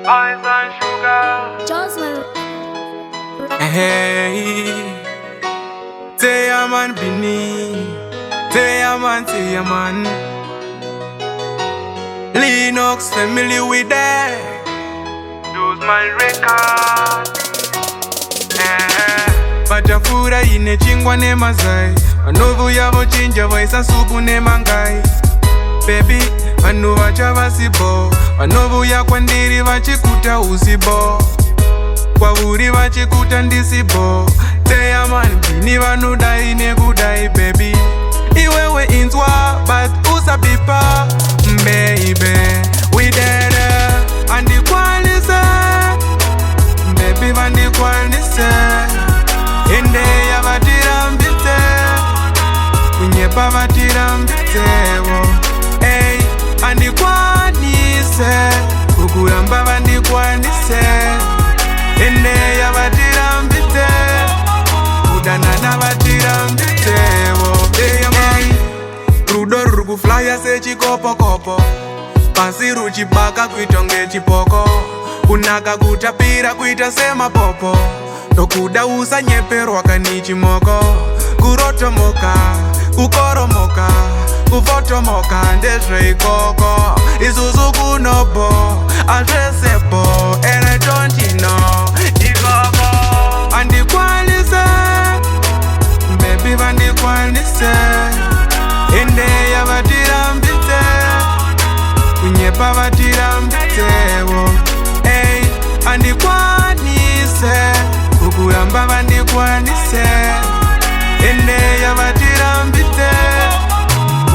Ice and sugar. Joseman. Hey, Joseman, Beenie, Joseman. Linux family with that. Joseman record. Pachafura ine chingwa ne mazai. Vanovu yavo chinja vaisa supu ne mangai. Baby, vanhu vachava sibo. Vanovuya kwandiri vachikuta usibo. Kwauri vachikuta ndisibo. Joseman, Beenie vanodai nekudai baby. Iwewe inzwa but usabipa. Baby, we did it. Handikwanise. Baby, Handikwanise. Ende ya vatirambite. Kunyepa vatirambitewo. Hey, Handikwanise. Kukuramba Handikwanise. Ende ya vatirambite. Kudanana vatirambitewo. Hey, rudo rukuflya sechikopokopo. Pasi ruchibaka kuitonge chipoko. Kunaka kutapira kuita semapopo. Tokuda usanyeperwa kanichimoko. Kurotomoka, kukoromoka, kufotomoka ndezveikoko. Isuzu kunobo, adresebo, and I don't know. Ikoko Handikwanise, baby Handikwanise. Ende ya vatirambite, kunyepa vatirambitewo. Hey, Handikwanise, kukuramba Handikwanise. Ende ya vatirambite,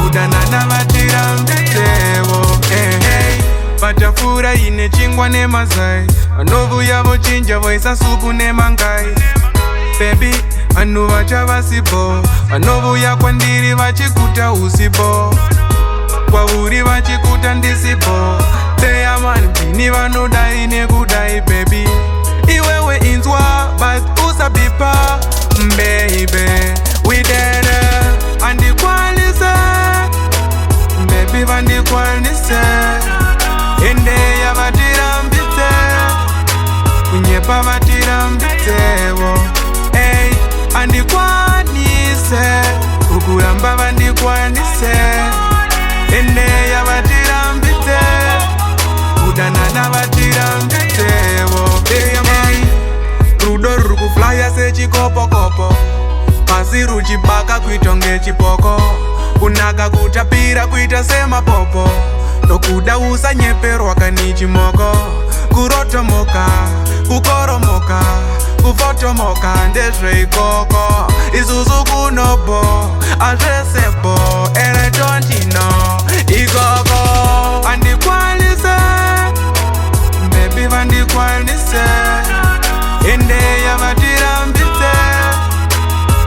kudanana vatirambitewo. Hey, pachafura ine chingwa ne mazai. Vanovuya vochinja voisa supu ne mangai. Baby, vanhu vachava sibo. Vanovuya kwandiri vachikuta usibo. Kwauri vachikuta ndisibo. Joseman, Beenie vanodai nekudai baby. Iwewe inzwa but usabipa. Baby, we did it. Handikwanise. Baby, Handikwanise. Ende ya vatirambite. Kunyepa vatirambitewo. Hey, Handikwanise. Kukuramba Handikwanise. Ende ya vatirambite. Kudanana vatirambitewo. Hey, rudo rukuflya sechikopokopo. Pasi ruchibaka kuitonge chipoko. Kunaka kutapira kuita semapopo. Tokuda usanyeperwa kanichimoko. Kurotomoka, kukoromoka, kufotomoka ndezveikoko. Isuzu kunobo, adresebo, and I don't know. Ikoko Handikwanise, baby Handikwanise. Ende ya vatirambite,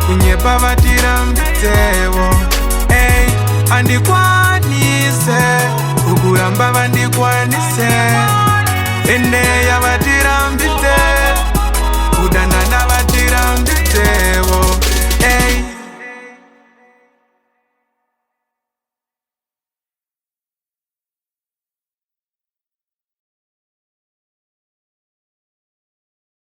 kunyepa vatirambitewo. Hey, Handikwanise, kukuramba Handikwanise. Ende ya vatirambite.